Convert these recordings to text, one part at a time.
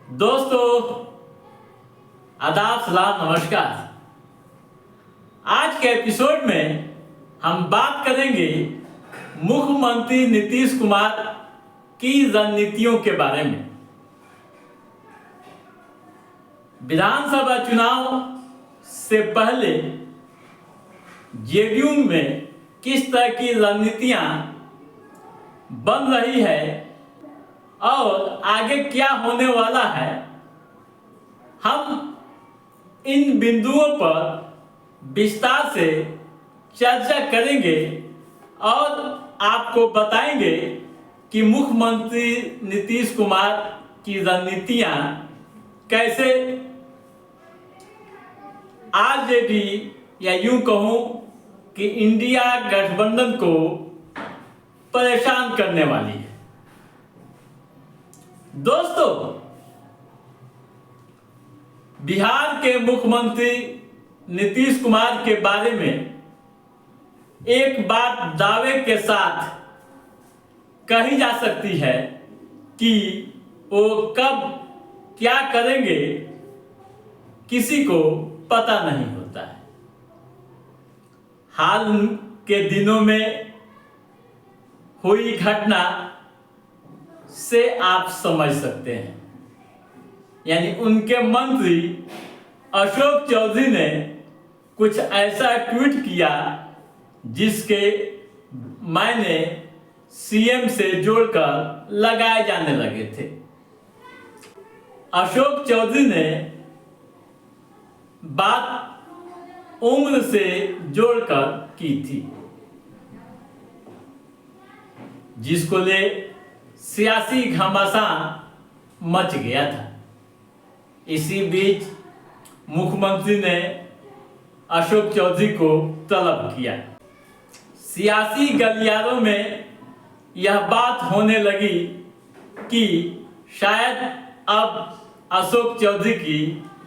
दोस्तों, आदाब, सलाम, नमस्कार। आज के एपिसोड में हम बात करेंगे मुख्यमंत्री नीतीश कुमार की रणनीतियों के बारे में। विधानसभा चुनाव से पहले जेडीयू में किस तरह की रणनीतियां बन रही है और आगे क्या होने वाला है, हम इन बिंदुओं पर विस्तार से चर्चा करेंगे और आपको बताएंगे कि मुख्यमंत्री नीतीश कुमार की रणनीतियां कैसे आरजेडी या यूं कहूं कि इंडिया गठबंधन को परेशान करने वाली है। दोस्तों, बिहार के मुख्यमंत्री नीतीश कुमार के बारे में एक बात दावे के साथ कही जा सकती है कि वो कब क्या करेंगे किसी को पता नहीं होता है। हाल के दिनों में हुई घटना से आप समझ सकते हैं, यानी उनके मंत्री अशोक चौधरी ने कुछ ऐसा ट्वीट किया जिसके मायने सीएम से जोड़कर लगाए जाने लगे थे। अशोक चौधरी ने बात उम्र से जोड़कर की थी, जिसको ले सियासी घमासान मच गया था। इसी बीच मुख्यमंत्री ने अशोक चौधरी को तलब किया। सियासी गलियारों में यह बात होने लगी कि शायद अब अशोक चौधरी की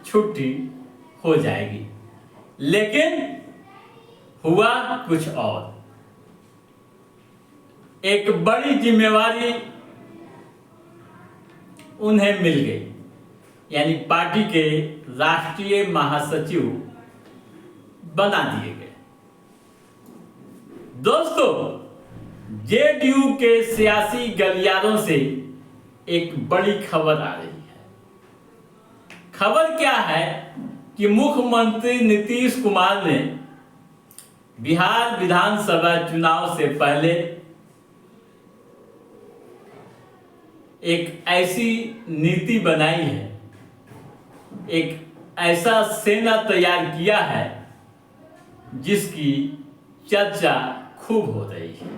छुट्टी हो जाएगी, लेकिन हुआ कुछ और। एक बड़ी जिम्मेवारी उन्हें मिल गई, यानी पार्टी के राष्ट्रीय महासचिव बना दिए गए। दोस्तों, जेडीयू के सियासी गलियारों से एक बड़ी खबर आ रही है। खबर क्या है कि मुख्यमंत्री नीतीश कुमार ने बिहार विधानसभा चुनाव से पहले एक ऐसी नीति बनाई है, एक ऐसा सेना तैयार किया है जिसकी चर्चा खूब हो रही है।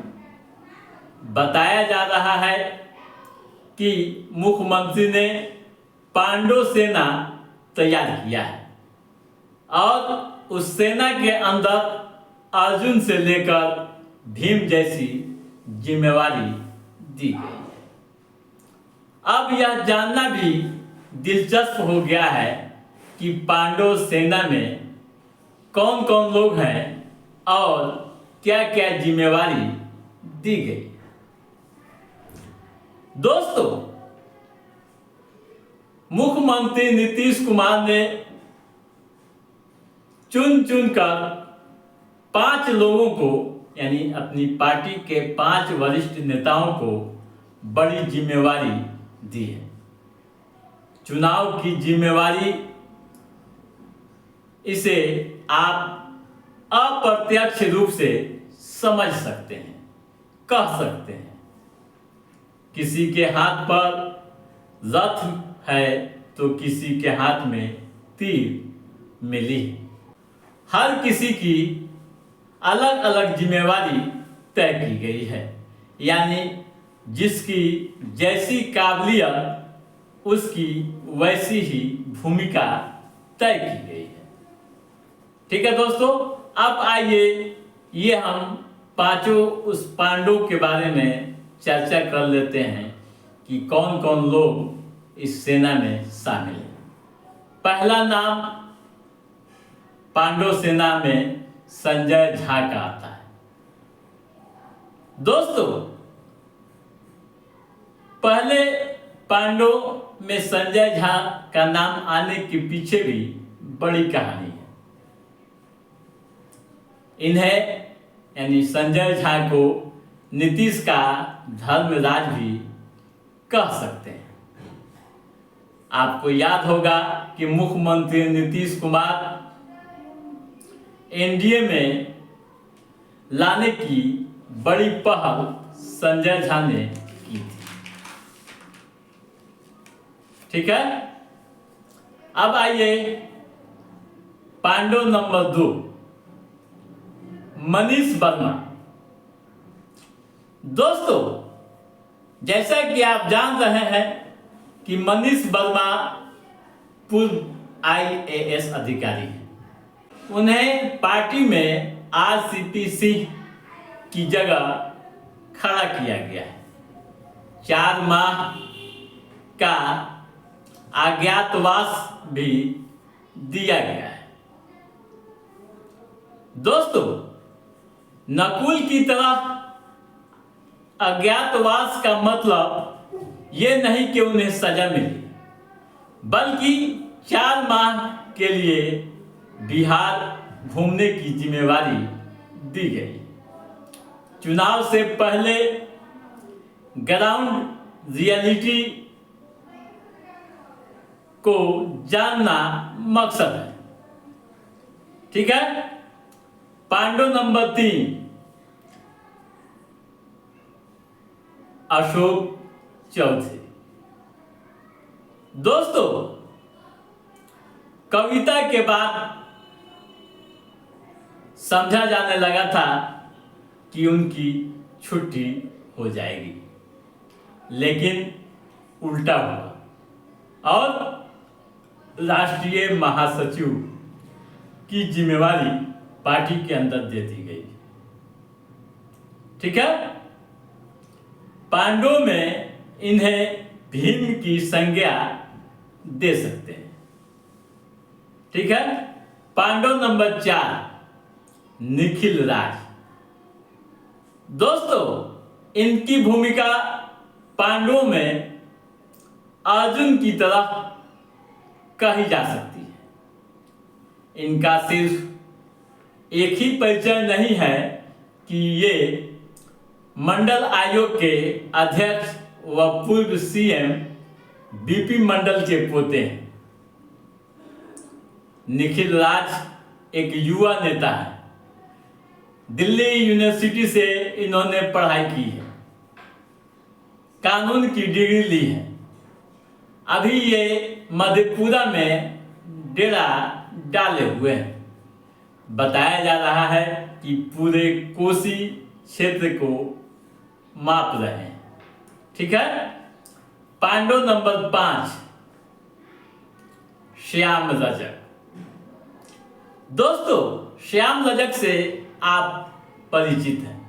बताया जा रहा है कि मुख्यमंत्री ने पांडव सेना तैयार किया है और उस सेना के अंदर अर्जुन से लेकर भीम जैसी जिम्मेवारी दी गई है। अब यह जानना भी दिलचस्प हो गया है कि पांडव सेना में कौन कौन लोग हैं और क्या क्या जिम्मेवारी दी गई। दोस्तों, मुख्यमंत्री नीतीश कुमार ने चुन कर 5 लोगों को, यानी अपनी पार्टी के 5 वरिष्ठ नेताओं को बड़ी जिम्मेवारी दी है। चुनाव की जिम्मेवारी, इसे आप अप्रत्यक्ष रूप से समझ सकते हैं, कह सकते हैं। किसी के हाथ पर रथ है तो किसी के हाथ में तीर मिली है। हर किसी की अलग अलग जिम्मेवारी तय की गई है, यानी जिसकी जैसी काबिलियत उसकी वैसी ही भूमिका तय की गई है। ठीक है दोस्तों, अब आइए ये हम पांचों उस पांडवों के बारे में चर्चा कर लेते हैं कि कौन कौन लोग इस सेना में शामिल हैं। पहला नाम पांडव सेना में संजय झा का आता है। दोस्तों, पहले पांडवों में संजय झा का नाम आने के पीछे भी बड़ी कहानी है। इन्हें यानी संजय झा को नीतीश का धर्मराज भी कह सकते हैं। आपको याद होगा कि मुख्यमंत्री नीतीश कुमार एनडीए में लाने की बड़ी पहल संजय झा ने की थी। ठीक है, अब आइए पांडव नंबर 2, मनीष वर्मा। दोस्तों, जैसा कि आप जान रहे हैं कि मनीष वर्मा पूर्व आईएएस अधिकारी हैं। उन्हें पार्टी में आरसीपी सिंह की जगह खड़ा किया गया है। 4 माह का अज्ञातवास भी दिया गया है। दोस्तों, नकुल की तरह अज्ञातवास का मतलब ये नहीं कि उन्हें सजा मिली, बल्कि 4 माह के लिए बिहार घूमने की जिम्मेवारी दी गई। चुनाव से पहले ग्राउंड रियलिटी को जानना मकसद है। ठीक है, पांडव नंबर 3, अशोक चौधरी। दोस्तों, कविता के बाद समझा जाने लगा था कि उनकी छुट्टी हो जाएगी, लेकिन उल्टा हुआ और राष्ट्रीय महासचिव की जिम्मेवारी पार्टी के अंदर दे दी गई। ठीक है, पांडवों में इन्हें भीम की संज्ञा दे सकते हैं। ठीक है, पांडव नंबर 4, निखिल राज। दोस्तों, इनकी भूमिका पांडवों में अर्जुन की तरह कही जा सकती है। इनका सिर्फ एक ही परिचय नहीं है कि ये मंडल आयोग के अध्यक्ष व पूर्व सीएम बीपी मंडल के पोते हैं। निखिल राज एक युवा नेता है। दिल्ली यूनिवर्सिटी से इन्होंने पढ़ाई की है, कानून की डिग्री ली है। अभी ये मधेपुरा में डेरा डाले हुए हैं। बताया जा रहा है कि पूरे कोसी क्षेत्र को माप रहे हैं। ठीक है, पांडव नंबर 5, श्याम रजक। दोस्तों, श्याम रजक से आप परिचित हैं।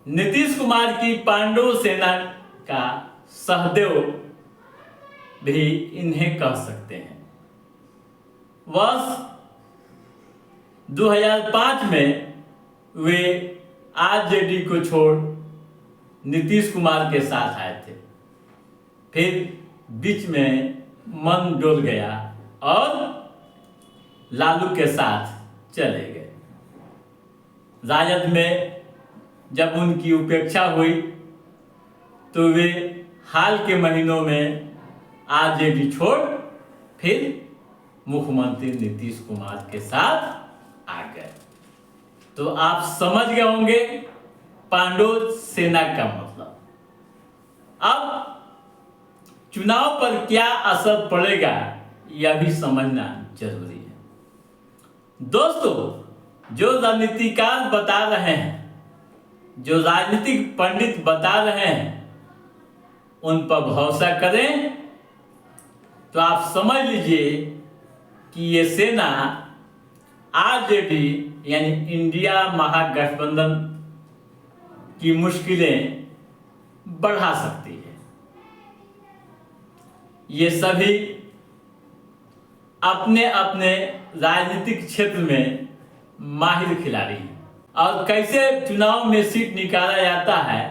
नीतीश कुमार की पांडव सेना का सहदेव भी इन्हें कह सकते हैं। वर्ष 2005 में वे आरजेडी को छोड़ नीतीश कुमार के साथ आए थे। फिर बीच में मन डोल गया और लालू के साथ चले गए। राजद में जब उनकी उपेक्षा हुई तो वे हाल के महीनों में आरजेडी छोड़ फिर मुख्यमंत्री नीतीश कुमार के साथ आ गए। तो आप समझ गए होंगे पांडव सेना का मतलब। अब चुनाव पर क्या असर पड़ेगा यह भी समझना जरूरी है। दोस्तों, जो राजनीतिकार बता रहे हैं, जो राजनीतिक पंडित बता रहे हैं, उन पर भरोसा करें तो आप समझ लीजिए कि ये सेना आरजेडी यानी इंडिया महागठबंधन की मुश्किलें बढ़ा सकती है। ये सभी अपने अपने राजनीतिक क्षेत्र में माहिर खिलाड़ी हैं और कैसे चुनाव में सीट निकाला जाता है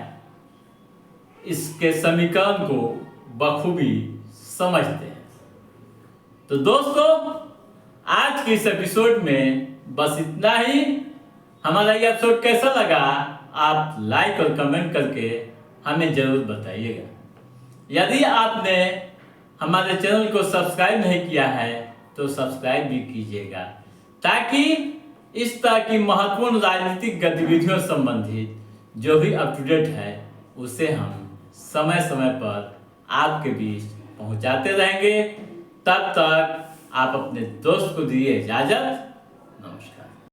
इसके समीकरण को बखूबी समझते हैं। तो दोस्तों, आज के इस एपिसोड में बस इतना ही। हमारा ये एपिसोड कैसा लगा आप लाइक और कमेंट करके हमें जरूर बताइएगा। यदि आपने हमारे चैनल को सब्सक्राइब नहीं किया है तो सब्सक्राइब भी कीजिएगा, ताकि इस तरह की महत्वपूर्ण राजनीतिक गतिविधियों संबंधित जो भी अप टू डेट है उसे हम समय समय पर आपके बीच पहुंचाते रहेंगे। तब तक आप अपने दोस्त को दीजिए इजाजत। नमस्कार।